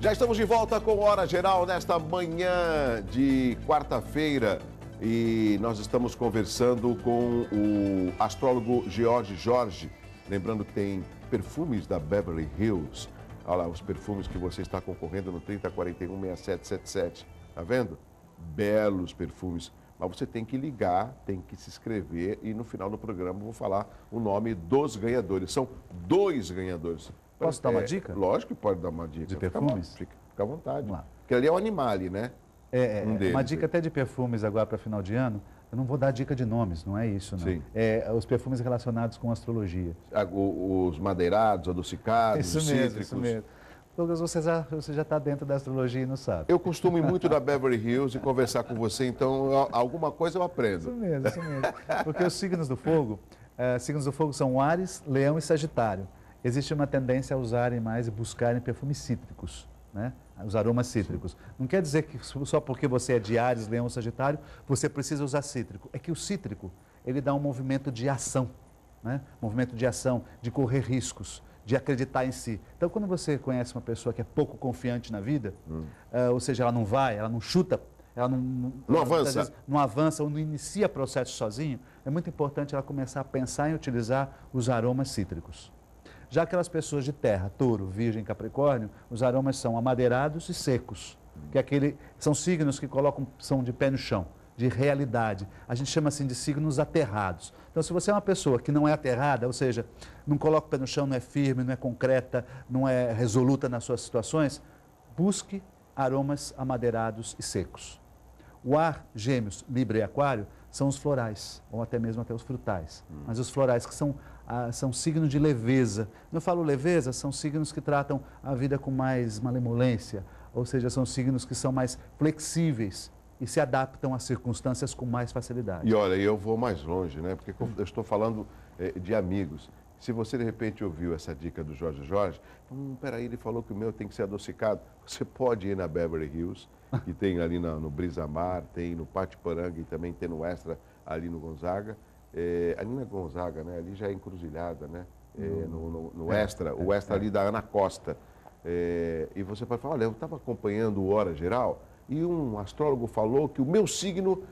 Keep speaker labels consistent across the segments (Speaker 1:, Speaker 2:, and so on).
Speaker 1: Já estamos de volta com Hora Geral nesta manhã de quarta-feira e nós estamos conversando com o astrólogo George Jorge. Lembrando que tem perfumes da Beverly Hills. Olha lá os perfumes que você está concorrendo no 3041-6777. Tá vendo? Belos perfumes. Mas você tem que ligar, tem que se inscrever e no final do programa eu vou falar o nome dos ganhadores. São 2 ganhadores.
Speaker 2: Posso dar uma dica?
Speaker 1: Lógico que pode dar uma dica.
Speaker 2: De perfumes?
Speaker 1: Fica à vontade.
Speaker 2: Vamos lá.
Speaker 1: Porque ali é o Animale, né? Deles.
Speaker 2: Uma dica até de perfumes agora para final de ano. Eu não vou dar dica de nomes, não é isso, não.
Speaker 1: Sim.
Speaker 2: É os perfumes relacionados com astrologia.
Speaker 1: Os madeirados, adocicados,
Speaker 2: Isso
Speaker 1: os
Speaker 2: mesmo,
Speaker 1: cítricos.
Speaker 2: isso mesmo. Douglas, você já está dentro da astrologia e não sabe.
Speaker 1: Eu costumo ir muito da Beverly Hills e conversar com você, então alguma coisa eu aprendo.
Speaker 2: Isso mesmo, isso mesmo. Porque os signos do fogo são Áries, Leão e Sagitário. Existe uma tendência a usarem mais e buscarem perfumes cítricos, né? Os aromas cítricos. Sim. Não quer dizer que só porque você é de Áries, Leão ou Sagitário, você precisa usar cítrico. É que o cítrico, ele dá um movimento de ação, né? Movimento de ação, de correr riscos, de acreditar em si. Então, quando você conhece uma pessoa que é pouco confiante na vida, ou seja, ela não vai, ela não chuta, ela não
Speaker 1: avança.
Speaker 2: Vezes, não avança ou não inicia processo sozinho, é muito importante ela começar a pensar em utilizar os aromas cítricos. Já aquelas pessoas de terra, touro, virgem, capricórnio, os aromas são amadeirados e secos, são signos que são de pé no chão, de realidade. A gente chama assim de signos aterrados. Então, se você é uma pessoa que não é aterrada, ou seja, não coloca o pé no chão, não é firme, não é concreta, não é resoluta nas suas situações, busque aromas amadeirados e secos. O ar, Gêmeos, Libra e Aquário são os florais, ou até mesmo os frutais. Mas os florais que são signos de leveza. Quando eu falo leveza, são signos que tratam a vida com mais malemolência, ou seja, são signos que são mais flexíveis e se adaptam às circunstâncias com mais facilidade.
Speaker 1: E olha, eu vou mais longe, né? Porque eu estou falando de amigos. Se você de repente ouviu essa dica do Jorge, peraí, ele falou que o meu tem que ser adocicado. Você pode ir na Beverly Hills, que tem ali no Brisa Mar, tem no Pátio Poranga e também tem no Extra ali no Gonzaga. Ali na Gonzaga, né? Ali já é encruzilhada, né? No Extra, o Extra ali da Ana Costa. E você pode falar, olha, eu estava acompanhando o Hora Geral e um astrólogo falou que o meu signo,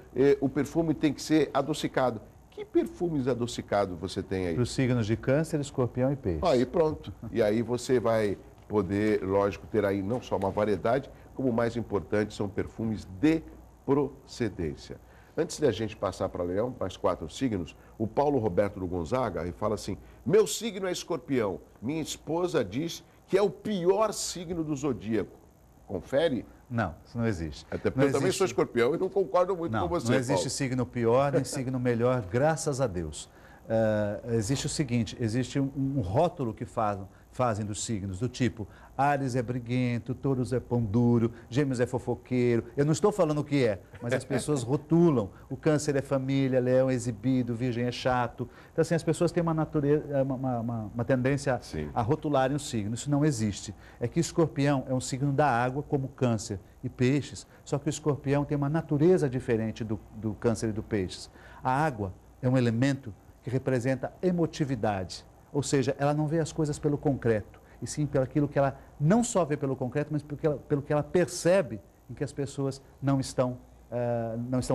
Speaker 1: o perfume tem que ser adocicado. Que perfumes adocicados você tem aí?
Speaker 2: Para os signos de Câncer, Escorpião e Peixe.
Speaker 1: Aí pronto. E aí você vai poder, lógico, ter aí não só uma variedade, como o mais importante são perfumes de procedência. Antes da gente passar para Leão, mais 4 signos, o Paulo Roberto do Gonzaga aí fala assim, meu signo é Escorpião, minha esposa diz que é o pior signo do zodíaco. Confere?
Speaker 2: Não, isso não existe.
Speaker 1: Até porque eu também sou Escorpião e não concordo muito com você,
Speaker 2: Não existe
Speaker 1: Paulo.
Speaker 2: signo pior nem signo melhor, graças a Deus. Existe o seguinte, existe um rótulo que fazem dos signos, do tipo, Áries é briguento, Touros é pão duro, Gêmeos é fofoqueiro. Eu não estou falando o que é, mas as pessoas rotulam. O Câncer é família, Leão é exibido, Virgem é chato. Então, assim, as pessoas têm uma tendência a rotularem o signo. Isso não existe. É que Escorpião é um signo da água, como Câncer e Peixes, só que o Escorpião tem uma natureza diferente do Câncer e do Peixes. A água é um elemento que representa emotividade, ou seja, ela não vê as coisas pelo concreto, e sim pelo aquilo que ela não só vê pelo concreto, mas pelo que ela percebe em que as pessoas não estão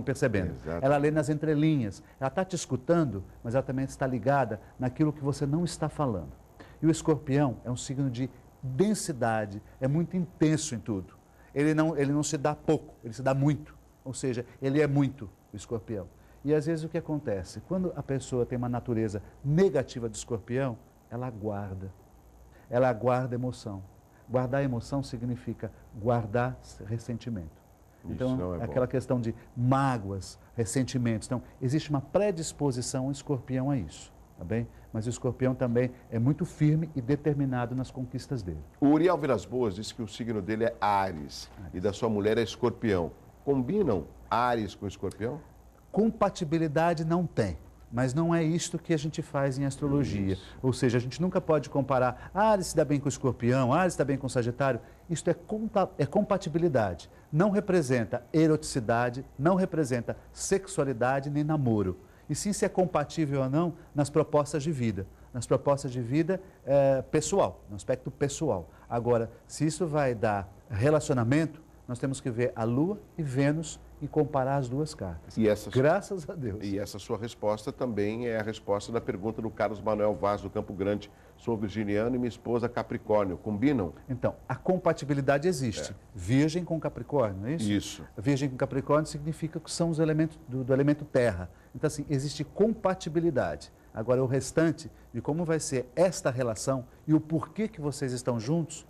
Speaker 2: percebendo.
Speaker 1: Exato.
Speaker 2: Ela lê nas entrelinhas, ela está te escutando, mas ela também está ligada naquilo que você não está falando. E o Escorpião é um signo de densidade, é muito intenso em tudo. Ele não se dá pouco, ele se dá muito, ou seja, ele é muito, o Escorpião. E às vezes o que acontece? Quando a pessoa tem uma natureza negativa de Escorpião, ela guarda emoção. Guardar emoção significa guardar ressentimento. Então, aquela questão de mágoas, ressentimentos. Então, existe uma predisposição ao Escorpião a isso, tá bem? Mas o Escorpião também é muito firme e determinado nas conquistas dele.
Speaker 1: O Uriel Vilas Boas disse que o signo dele é Áries e da sua mulher é Escorpião. Combinam Áries com Escorpião?
Speaker 2: Compatibilidade não tem, mas não é isto que a gente faz em astrologia. Isso. Ou seja, a gente nunca pode comparar Áries se dá bem com o Escorpião, Áries se dá bem com o Sagitário. Isto é compatibilidade. Não representa eroticidade, não representa sexualidade nem namoro. E sim se é compatível ou não nas propostas de vida. Nas propostas de vida pessoal, no aspecto pessoal. Agora, se isso vai dar relacionamento, nós temos que ver a Lua e Vênus e comparar as duas cartas. Graças a Deus.
Speaker 1: E essa sua resposta também é a resposta da pergunta do Carlos Manuel Vaz, do Campo Grande. Sou virginiano e minha esposa Capricórnio. Combinam?
Speaker 2: Então, a compatibilidade existe. Virgem com Capricórnio, não é isso?
Speaker 1: Isso.
Speaker 2: Virgem com Capricórnio significa que são os elementos do elemento terra. Então, assim, existe compatibilidade. Agora, o restante de como vai ser esta relação e o porquê que vocês estão juntos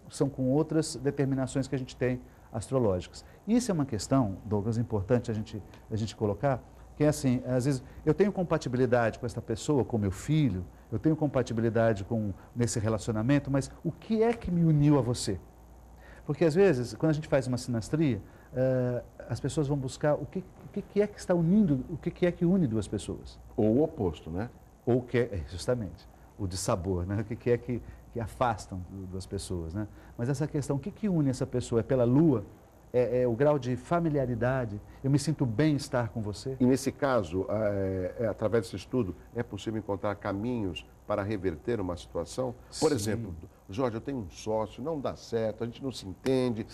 Speaker 2: são com outras determinações que a gente tem astrológicas. Isso é uma questão, Douglas, importante a gente colocar, que é assim, às vezes eu tenho compatibilidade com essa pessoa, com meu filho, eu tenho compatibilidade nesse relacionamento, mas o que é que me uniu a você? Porque às vezes, quando a gente faz uma sinastria, as pessoas vão buscar o que é que está unindo, o que é que une duas pessoas.
Speaker 1: Ou o oposto, né?
Speaker 2: Ou justamente, o dissabor, né? O que é que afastam duas pessoas, né? Mas essa questão, o que une essa pessoa? É pela Lua? É o grau de familiaridade? Eu me sinto bem estar com você?
Speaker 1: E nesse caso, através desse estudo, é possível encontrar caminhos para reverter uma situação? Por exemplo, Jorge, eu tenho um sócio, não dá certo, a gente não se entende.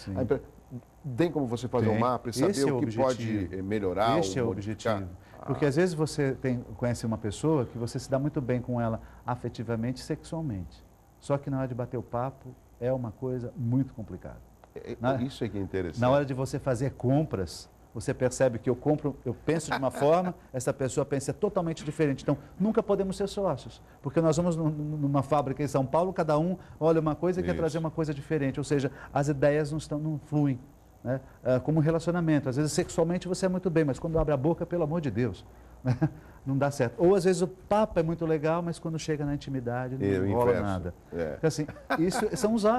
Speaker 1: Tem como você fazer um mapa e saber o que pode melhorar?
Speaker 2: Esse é o objetivo. Porque às vezes você conhece uma pessoa que você se dá muito bem com ela afetivamente e sexualmente. Só que na hora de bater o papo é uma coisa muito complicada.
Speaker 1: Isso é que é interessante.
Speaker 2: Na hora de você fazer compras, você percebe que eu penso de uma forma, essa pessoa pensa totalmente diferente. Então, nunca podemos ser sócios, porque nós vamos numa fábrica em São Paulo, cada um olha uma coisa e quer trazer uma coisa diferente. Ou seja, as ideias não fluem. Né? Como um relacionamento. Às vezes, sexualmente você é muito bem, mas quando abre a boca, pelo amor de Deus, né? Não dá certo. Ou às vezes o papo é muito legal, mas quando chega na intimidade não rola nada. Então, assim, isso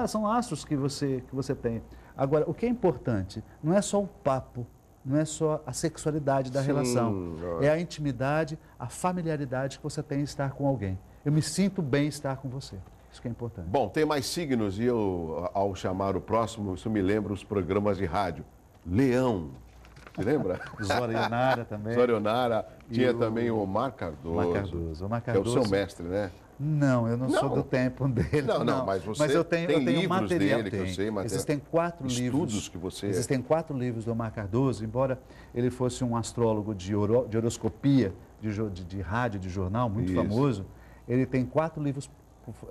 Speaker 2: são astros que você tem. Agora, o que é importante não é só o papo, não é só a sexualidade da relação, é a intimidade, a familiaridade que você tem em estar com alguém. Eu me sinto bem em estar com você. Isso que é importante.
Speaker 1: Bom, tem mais signos e eu, ao chamar o próximo, isso me lembra os programas de rádio. Leão. Você lembra?
Speaker 2: Zorionara também.
Speaker 1: Zorionara. Tinha também o Omar Cardoso.
Speaker 2: Omar Cardoso.
Speaker 1: Que é o seu mestre, né?
Speaker 2: Não, eu não sou do tempo dele.
Speaker 1: Não, mas você
Speaker 2: tem
Speaker 1: livros
Speaker 2: material,
Speaker 1: dele, que eu sei, material.
Speaker 2: Existem 4 livros.
Speaker 1: Estudos que você...
Speaker 2: Existem 4 livros do Omar Cardoso, embora ele fosse um astrólogo de horoscopia, de rádio, de jornal, muito famoso. Ele tem 4 livros,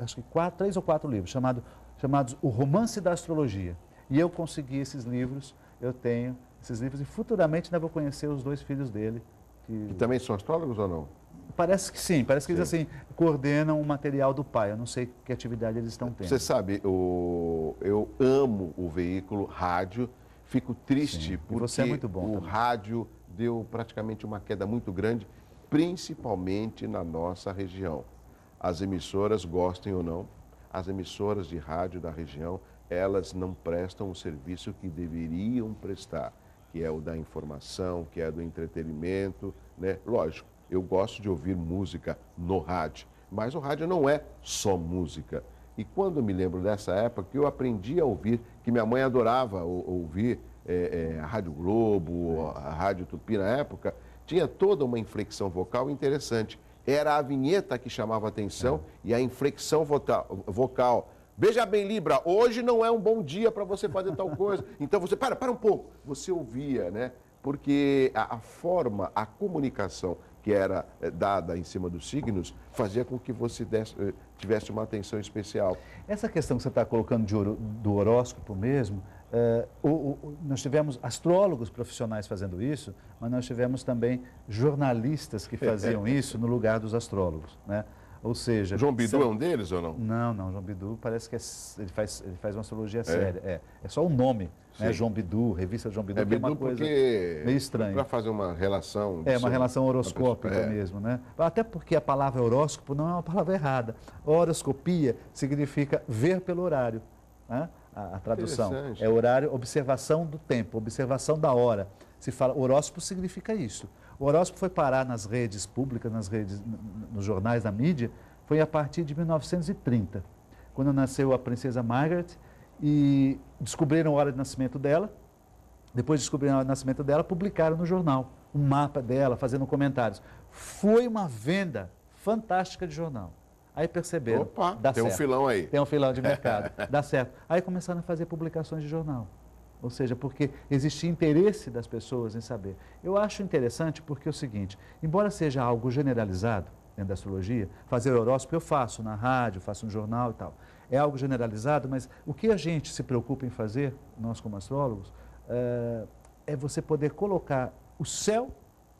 Speaker 2: acho que 3 ou 4 livros, chamados O Romance da Astrologia. E eu consegui esses livros, eu tenho esses livros, e futuramente ainda vou conhecer os 2 filhos dele.
Speaker 1: E também são astrólogos ou não?
Speaker 2: Parece que sim, parece que eles assim, coordenam o material do pai, eu não sei que atividade eles estão tendo.
Speaker 1: Você sabe, eu amo o veículo rádio, fico triste porque
Speaker 2: você é muito bom,
Speaker 1: o rádio deu praticamente uma queda muito grande, principalmente na nossa região. As emissoras, gostem ou não, as emissoras de rádio da região, elas não prestam o serviço que deveriam prestar, que é o da informação, que é do entretenimento, né? Lógico, eu gosto de ouvir música no rádio, mas o rádio não é só música. E quando eu me lembro dessa época, que eu aprendi a ouvir, que minha mãe adorava ouvir a Rádio Globo, a Rádio Tupi na época, tinha toda uma inflexão vocal interessante. Era a vinheta que chamava a atenção e a inflexão vocal. Veja bem, Libra, hoje não é um bom dia para você fazer tal coisa. Então você, para um pouco. Você ouvia, né? Porque a forma, a comunicação que era dada em cima dos signos fazia com que você tivesse uma atenção especial.
Speaker 2: Essa questão que você está colocando do horóscopo mesmo, nós tivemos astrólogos profissionais fazendo isso, mas nós tivemos também jornalistas que faziam isso no lugar dos astrólogos, né? Ou seja...
Speaker 1: João Bidu é um deles ou não?
Speaker 2: Não, João Bidu parece que ele faz uma astrologia séria. É só o nome, né? João Bidu, revista João Bidu, que é uma coisa meio estranha.
Speaker 1: Para fazer uma relação...
Speaker 2: Uma relação horoscópica mesmo, né? Até porque a palavra horóscopo não é uma palavra errada. Horoscopia significa ver pelo horário, né? A tradução. É horário, observação do tempo, observação da hora. Se fala, horóscopo significa isso. O horóscopo foi parar nas redes públicas, nos jornais, na mídia, foi a partir de 1930, quando nasceu a princesa Margaret e descobriram a hora de nascimento dela. Depois de descobrirem a hora de nascimento dela, publicaram no jornal um mapa dela, fazendo comentários. Foi uma venda fantástica de jornal. Aí perceberam,
Speaker 1: Opa,
Speaker 2: dá
Speaker 1: tem
Speaker 2: certo.
Speaker 1: um filão aí.
Speaker 2: Tem um filão de mercado, dá certo. Aí começaram a fazer publicações de jornal. Ou seja, porque existia interesse das pessoas em saber. Eu acho interessante porque é o seguinte, embora seja algo generalizado dentro da astrologia, fazer horóscopo eu faço na rádio, faço no jornal e tal. É algo generalizado, mas o que a gente se preocupa em fazer, nós como astrólogos, é você poder colocar o céu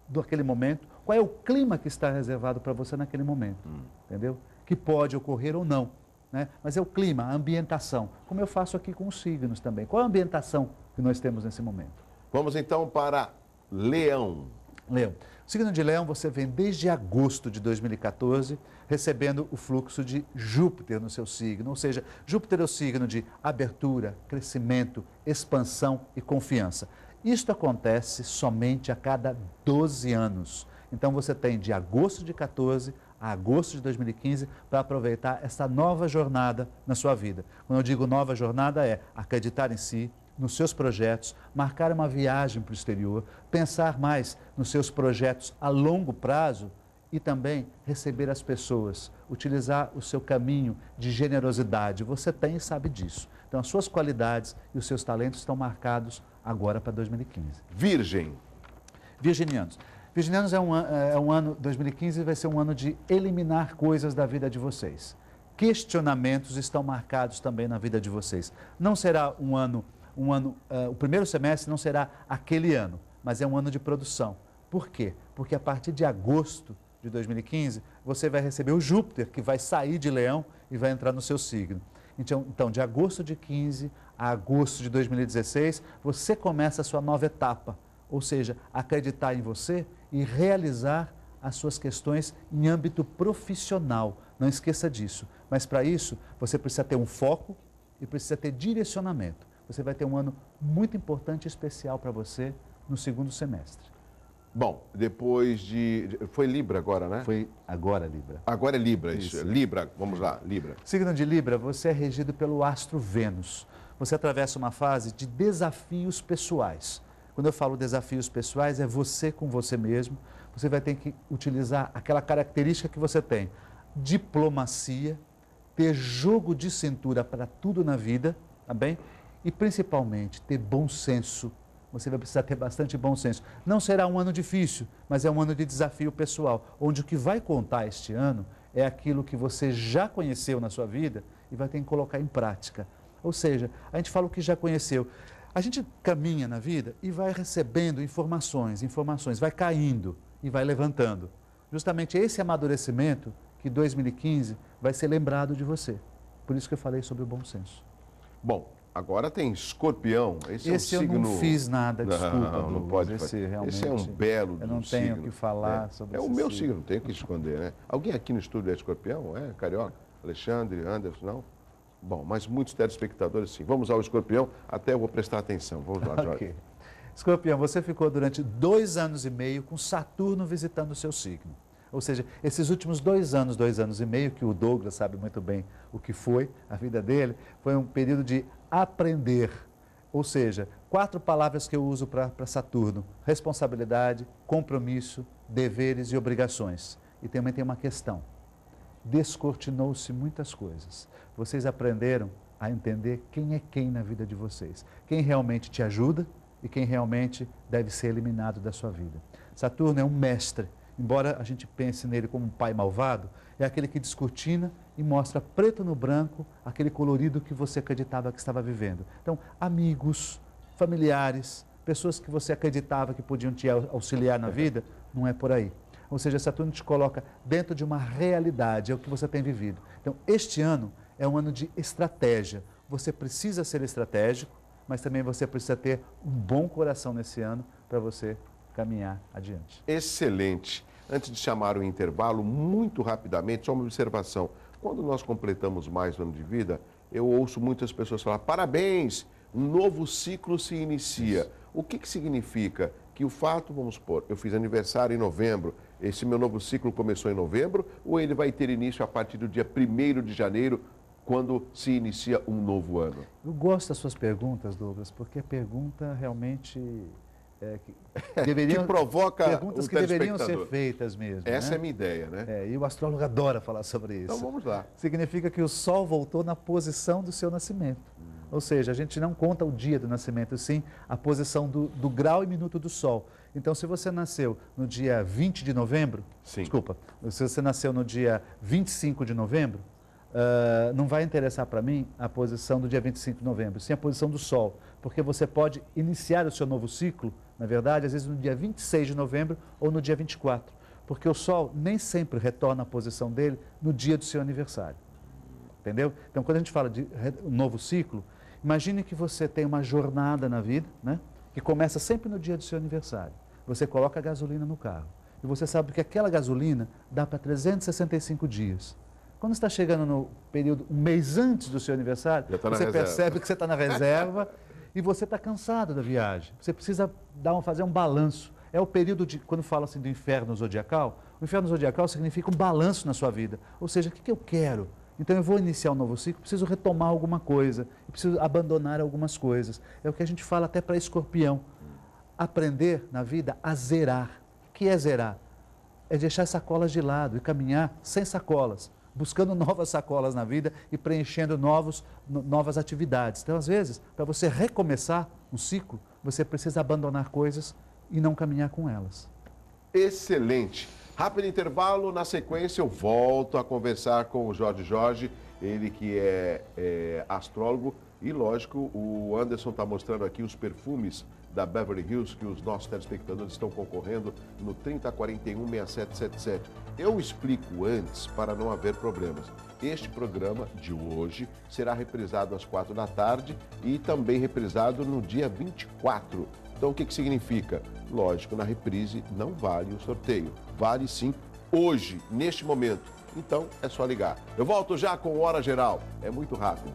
Speaker 2: daquele momento, qual é o clima que está reservado para você naquele momento, entendeu? Que pode ocorrer ou não. Né? Mas é o clima, a ambientação, como eu faço aqui com os signos também. Qual é a ambientação que nós temos nesse momento?
Speaker 1: Vamos então para Leão.
Speaker 2: Leão. O signo de Leão, você vem desde agosto de 2014 recebendo o fluxo de Júpiter no seu signo, ou seja, Júpiter é o signo de abertura, crescimento, expansão e confiança. Isto acontece somente a cada 12 anos. Então você tem de agosto de 14 a agosto de 2015 para aproveitar essa nova jornada na sua vida. Quando eu digo nova jornada é acreditar em si, nos seus projetos, marcar uma viagem para o exterior, pensar mais nos seus projetos a longo prazo e também receber as pessoas, utilizar o seu caminho de generosidade. Você tem e sabe disso. Então as suas qualidades e os seus talentos estão marcados agora para 2015.
Speaker 1: Virgem.
Speaker 2: Virginianos. Virginianos é um ano, 2015 vai ser um ano de eliminar coisas da vida de vocês. Questionamentos estão marcados também na vida de vocês. Não será o primeiro semestre não será aquele ano, mas é um ano de produção. Por quê? Porque a partir de agosto de 2015, você vai receber o Júpiter, que vai sair de Leão e vai entrar no seu signo. Então, de agosto de 15 a agosto de 2016, você começa a sua nova etapa, ou seja, acreditar em você e realizar as suas questões em âmbito profissional. Não esqueça disso. Mas para isso, você precisa ter um foco e precisa ter direcionamento. Você vai ter um ano muito importante e especial para você no segundo semestre.
Speaker 1: Bom, depois de... Foi Libra agora, né?
Speaker 2: Foi agora Libra.
Speaker 1: Agora é Libra, isso. Libra, vamos lá, Libra.
Speaker 2: Signo de Libra, você é regido pelo astro Vênus. Você atravessa uma fase de desafios pessoais. Quando eu falo desafios pessoais, é você com você mesmo. Você vai ter que utilizar aquela característica que você tem. Diplomacia, ter jogo de cintura para tudo na vida, tá bem? E principalmente ter bom senso. Você vai precisar ter bastante bom senso. Não será um ano difícil, mas é um ano de desafio pessoal, onde o que vai contar este ano é aquilo que você já conheceu na sua vida e vai ter que colocar em prática. Ou seja, a gente fala o que já conheceu. A gente caminha na vida e vai recebendo informações, vai caindo e vai levantando. Justamente esse amadurecimento que 2015 vai ser lembrado de você. Por isso que eu falei sobre o bom senso.
Speaker 1: Bom, agora tem Escorpião. Esse é um signo...
Speaker 2: eu não fiz nada, desculpa.
Speaker 1: Não pode
Speaker 2: fazer.
Speaker 1: Esse é um belo
Speaker 2: eu não
Speaker 1: signo.
Speaker 2: tenho o que falar sobre
Speaker 1: esse
Speaker 2: esse
Speaker 1: É o meu
Speaker 2: signo.
Speaker 1: signo, não tenho que esconder, né? Alguém aqui no estúdio é Escorpião? É? Carioca? Alexandre, Anderson, não? Bom, mas muitos telespectadores sim. Vamos ao Escorpião, até eu vou prestar atenção. Vamos lá, Jorge.
Speaker 2: Okay. Escorpião, você ficou durante 2 anos e meio com Saturno visitando o seu signo. Ou seja, esses últimos 2 anos e meio, que o Douglas sabe muito bem o que foi a vida dele, foi um período de aprender. Ou seja, 4 palavras que eu uso para Saturno: responsabilidade, compromisso, deveres e obrigações. E também tem uma questão: descortinou-se muitas coisas. Vocês aprenderam a entender quem é quem na vida de vocês, quem realmente te ajuda e quem realmente deve ser eliminado da sua vida. Saturno é um mestre. Embora a gente pense nele como um pai malvado, é aquele que descortina e mostra preto no branco aquele colorido que você acreditava que estava vivendo. Então, amigos, familiares, pessoas que você acreditava que podiam te auxiliar na vida, não é por aí. Ou seja, Saturno te coloca dentro de uma realidade, é o que você tem vivido. Então, este ano é um ano de estratégia. Você precisa ser estratégico, mas também você precisa ter um bom coração nesse ano para você caminhar adiante.
Speaker 1: Excelente. Antes de chamar o intervalo, muito rapidamente, só uma observação. Quando nós completamos mais um ano de vida, eu ouço muitas pessoas falar: parabéns, um novo ciclo se inicia. Isso. O que significa? Que o fato, vamos supor, eu fiz aniversário em novembro, esse meu novo ciclo começou em novembro, ou ele vai ter início a partir do dia 1º de janeiro, quando se inicia um novo ano?
Speaker 2: Eu gosto das suas perguntas, Douglas, porque a pergunta realmente deveriam,
Speaker 1: que provoca
Speaker 2: perguntas
Speaker 1: o
Speaker 2: que deveriam ser
Speaker 1: telespectador.
Speaker 2: feitas mesmo.
Speaker 1: Essa
Speaker 2: né?
Speaker 1: é a minha ideia, né?
Speaker 2: E o astrólogo adora falar sobre isso.
Speaker 1: Então vamos lá.
Speaker 2: Significa que o Sol voltou na posição do seu nascimento. Ou seja, a gente não conta o dia do nascimento, sim a posição do grau e minuto do Sol. Então, se você nasceu no dia 20 de novembro,
Speaker 1: Sim.
Speaker 2: desculpa, se você nasceu no dia 25 de novembro, não vai interessar para mim a posição do dia 25 de novembro, sim a posição do Sol, porque você pode iniciar o seu novo ciclo, na verdade, às vezes no dia 26 de novembro ou no dia 24, porque o Sol nem sempre retorna à posição dele no dia do seu aniversário. Entendeu? Então, quando a gente fala de novo ciclo, imagine que você tem uma jornada na vida, né, que começa sempre no dia do seu aniversário. Você coloca a gasolina no carro e você sabe que aquela gasolina dá para 365 dias. Quando está chegando no período, um mês antes do seu aniversário, você percebe que você está na reserva e você está cansado da viagem. Você precisa fazer um balanço. É o período de, quando fala assim do inferno zodiacal, o inferno zodiacal significa um balanço na sua vida. Ou seja, o que eu quero? Então eu vou iniciar um novo ciclo, preciso retomar alguma coisa, preciso abandonar algumas coisas. É o que a gente fala até para Escorpião. Aprender na vida a zerar. O que é zerar? É deixar sacolas de lado e caminhar sem sacolas, buscando novas sacolas na vida e preenchendo novas atividades. Então, às vezes, para você recomeçar um ciclo, você precisa abandonar coisas e não caminhar com elas.
Speaker 1: Excelente. Rápido intervalo, na sequência eu volto a conversar com o Jorge, ele que é astrólogo e, lógico, o Anderson está mostrando aqui os perfumes da Beverly Hills que os nossos telespectadores estão concorrendo no 3041-6777. Eu explico antes para não haver problemas. Este programa de hoje será reprisado às 4 da tarde e também reprisado no dia 24. Então, o que significa? Lógico, na reprise não vale o sorteio. Vale sim hoje, neste momento. Então, é só ligar. Eu volto já com Hora Geral. É muito rápido.